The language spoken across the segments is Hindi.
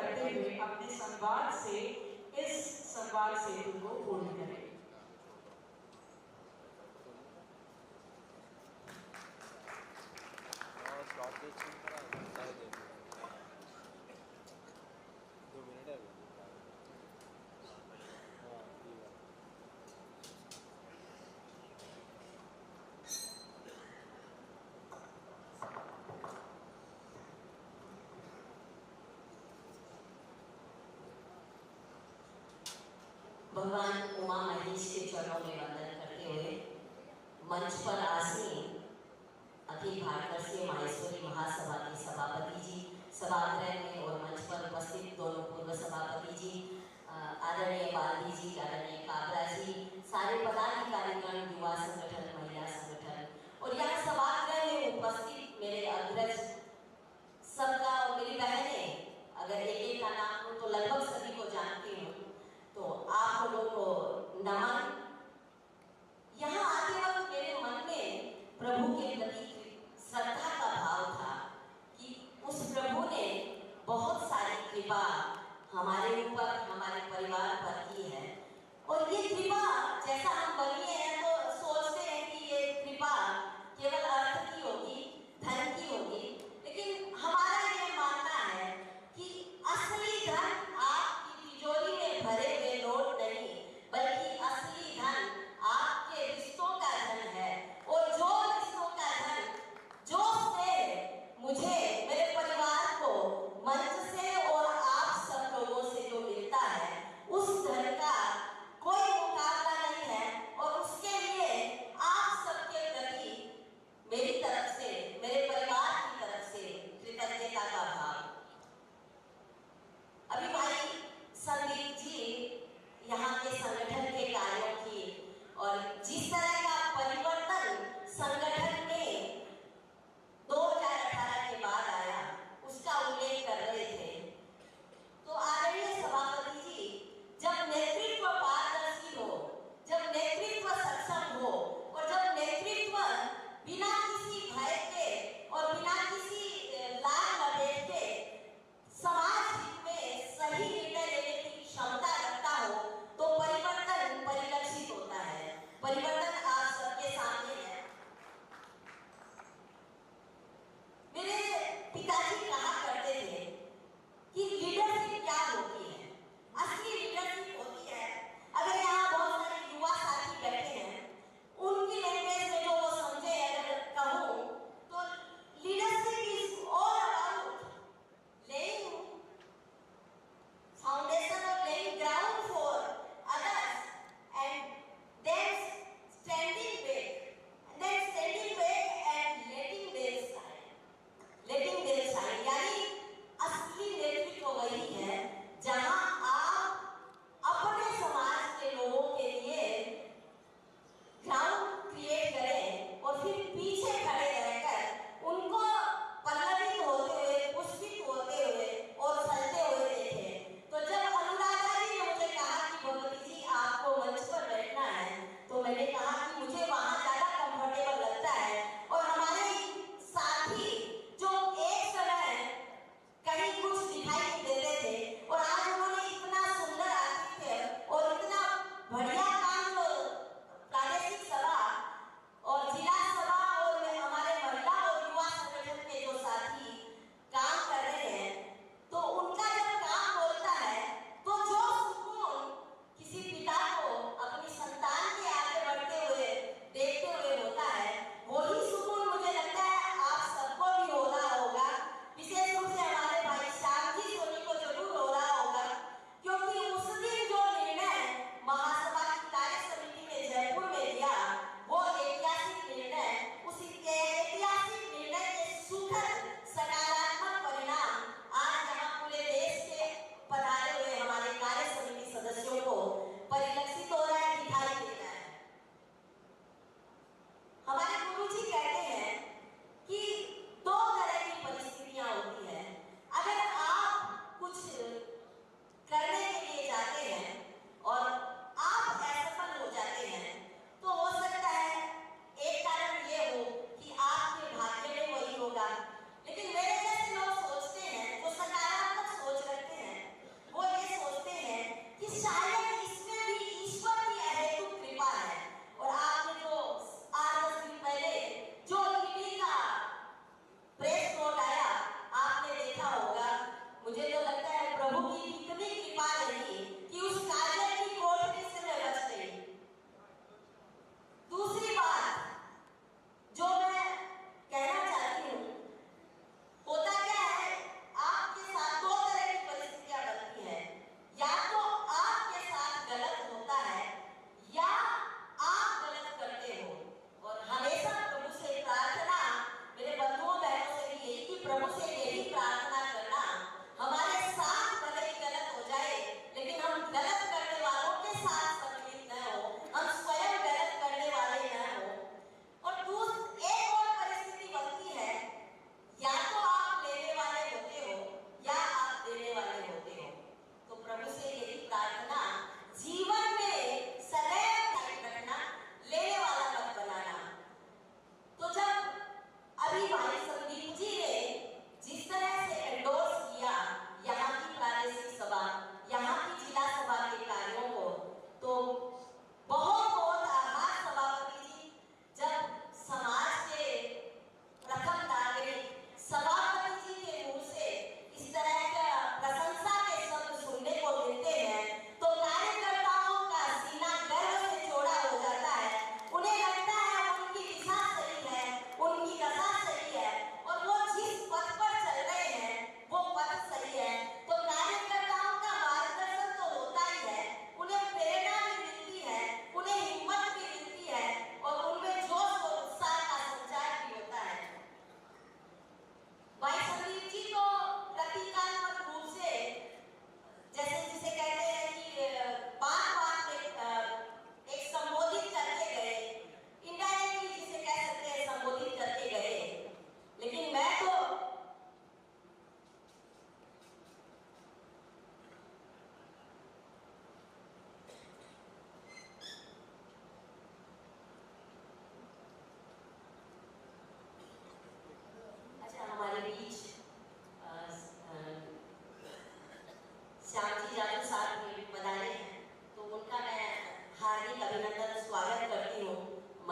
करते हुए अपने संवाद से इस संवाद सेतु को पूर्ण करें। भगवान उमा महेश के चरणों में वंदन करते हुए मंच पर आसीन अखिल भारतीय माहेश्वरी महासभा के सभापति जी, सभागृह में और मंच पर उपस्थित दोनों पूर्व सभापति जी, आदरणीय बाल्दी जी, आदरणीय काबरा जी, सारे पदाधिकारीगण, युवा संगठन, महिला संगठन और यहाँ सभागृह में उपस्थित मेरे अग्रज सबका और मेरी बहनें, अगर एक का नाम हो तो लगभग सभी को जानती हूँ, तो आप लोगों को नमन। यहाँ आते वक्त मेरे मन में प्रभु के प्रति श्रद्धा का भाव था कि उस प्रभु ने बहुत सारी कृपा हमारे ऊपर, हमारे परिवार पर की है। और ये कृपा जैसा हम बनिए हैं तो सोचते हैं कि ये कृपा केवल अर्थ की होगी, धन की होगी, लेकिन हमारा ये मानना है कि असली धन आपकी तिजोरी में भरे हुए नोट नहीं, बल्कि असली धन आपके रिश्तों का धन है। और जो रिश्तों का धन जो से मुझे, मेरे परिवार को मंच से और आप सब लोगों से जो मिलता है, उस धन का कोई मुकाबला नहीं है। और उसके लिए आप सबके प्रति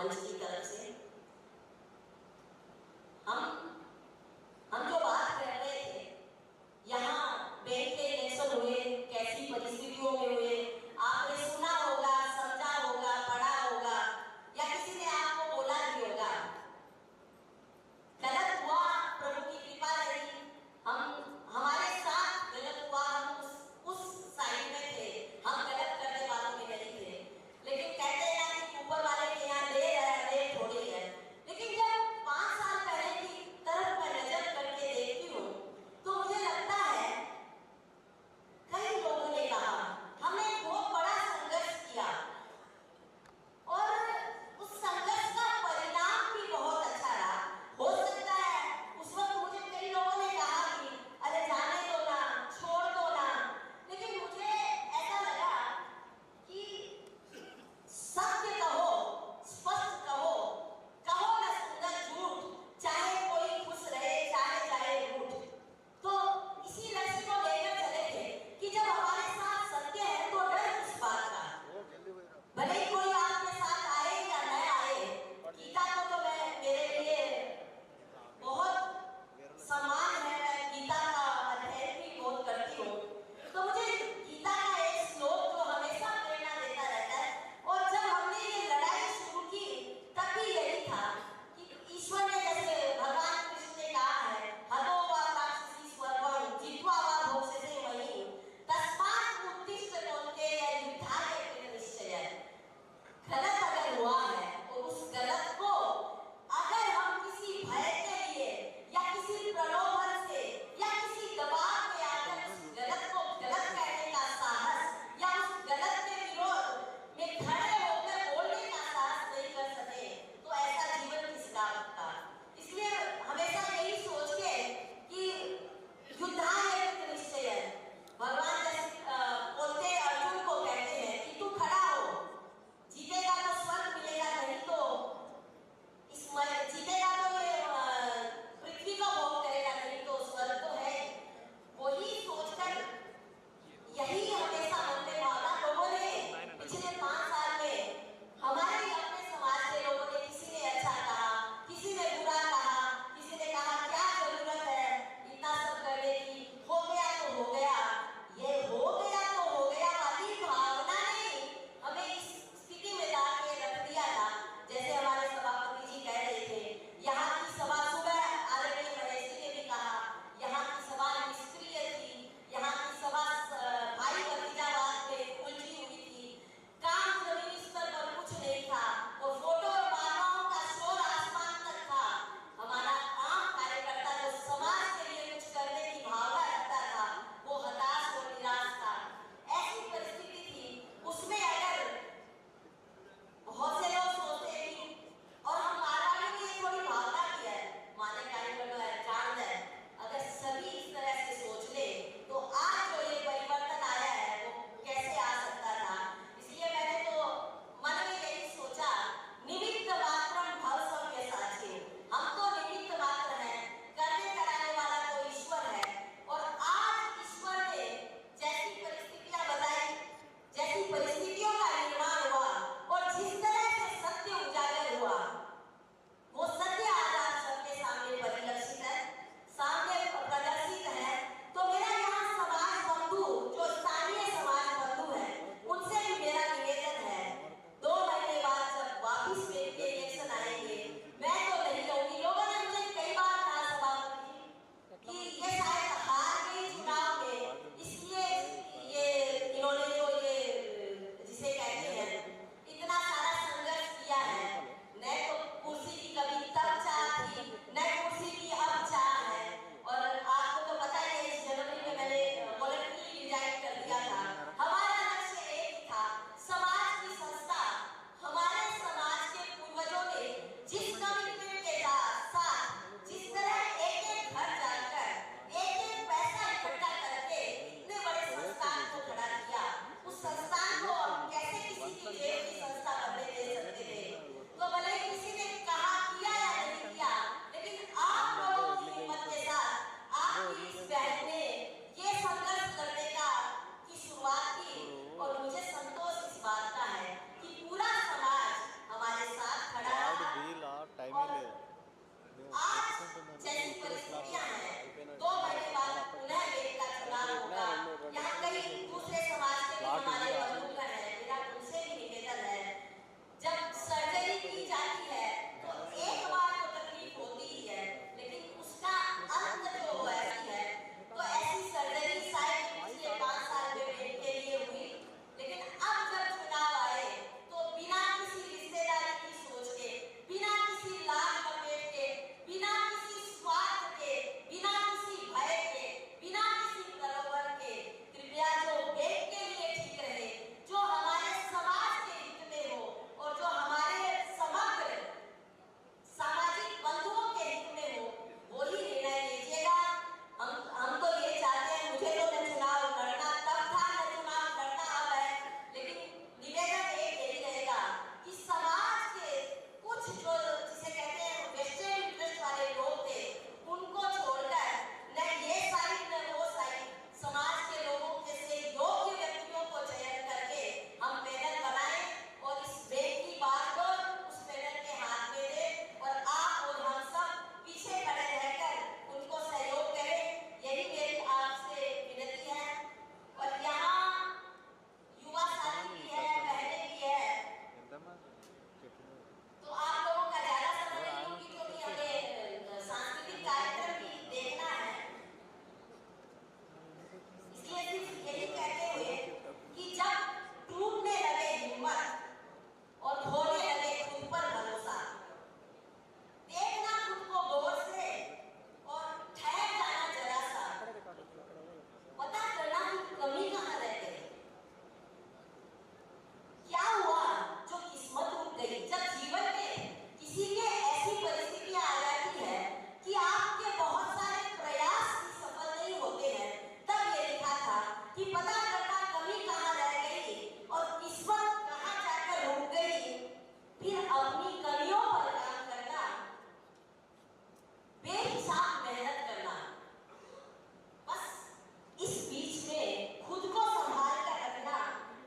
मंच की तरफ से। हम जो बात कर रहे थे, यहाँ बैंक के इलेक्शन हुए, कैसी परिस्थितियों में हुए, आपने सुना होगा, समझा होगा, पढ़ा होगा, या किसी ने आपको बोला भी होगा। गलत हुआ, प्रभु की कृपा रही, हमारे साथ गलत हुआ, हम उस साइड में थे, हम गलत करने वालों में नहीं थे। लेकिन कहते हैं कि ऊपर वाले के यहाँ दे यहाँ कई दूसरे समाज के भी हमारे बंधुगण हैं, मेरा उनसे भी निवेदन है, जब सर्जरी की जाती है तो एक बार तो तकलीफ होती ही है, लेकिन उसका अंत जो ऐसी है, तो ऐसी सर्जरी शायद पिछले 5 साल में के लिए हुई, लेकिन अब जब चुनाव आए तो बिना किसी रिश्तेदारी की सोच के, बिना किसी लाज लपेट के, बिना किसी स्वार्थ के, बिना किसी भय के, बिना किसी प्रलोभन के, कृपया जो देश के लिए ठीक रहे, जो हमारे समाज के हित में हो और जो हमारे समग्र सामाजिक बंधुओं के हित में हो, वो ही निर्णय लीजिएगा। हम तो ये चाहते हैं, मुझे तो न चुनाव लड़ना तब था, न चुनाव लड़ना अब है, लेकिन निवेदन एक यही रहेगा कि समाज के कुछ जो जिसे कहते हैं वेस्टेड इंटरेस्ट वाले लोग थे, उनको छोड़कर न ये साइड न वो साइड, समाज के लोगों के से योग्य व्यक्तियों को चयन करके हम पैनल बनाएं और इस बैंक की बात को उस पैनल के हाथ में दें और आप और हम सब पीछे खड़े रहकर उनको सहयोग करें, यही मेरी आपसे विनती है। और यहाँ युवा साथी भी है, बहनें भी है, तो आप लोगों का ज्यादा समय नहीं होगी, क्योंकि हमें सांस्कृतिक कार्यक्रम भी देखना है, इसलिए सिर्फ यही कहते हुए कि जब टूटने लगे हिम्मत और खोने लगे खुद पर भरोसा, देखना खुद को गौर से और ठहर जाना जरा सा, पता करना कि कमी कहाँ रह गई, क्या हुआ जो किस्मत रुक गई। जब जीवन में किसी के ऐसी परिस्थितियां आ जाती है कि आपके बहुत सारे प्रयास भी सफल नहीं होते हैं, तब ये लिखा था कि पता करना कमी कहाँ रह गई और किस्मत कहाँ जाकर रुक गई, फिर अपनी कमियों पर काम करना, बेहिसाब मेहनत करना, बस इस बीच में खुद को संभाल कर रखना,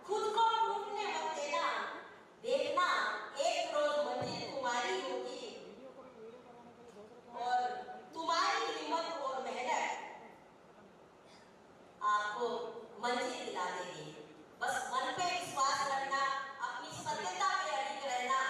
खुद को टूटने मत देना, देखना एक रोज मंजिल तुम्हारी होगी और तुम्हारी हिम्मत और मेहनत आपको मंजिल दिला देगी। बस मन पे विश्वास रखना, अपनी सत्यता पे अडिग रहना,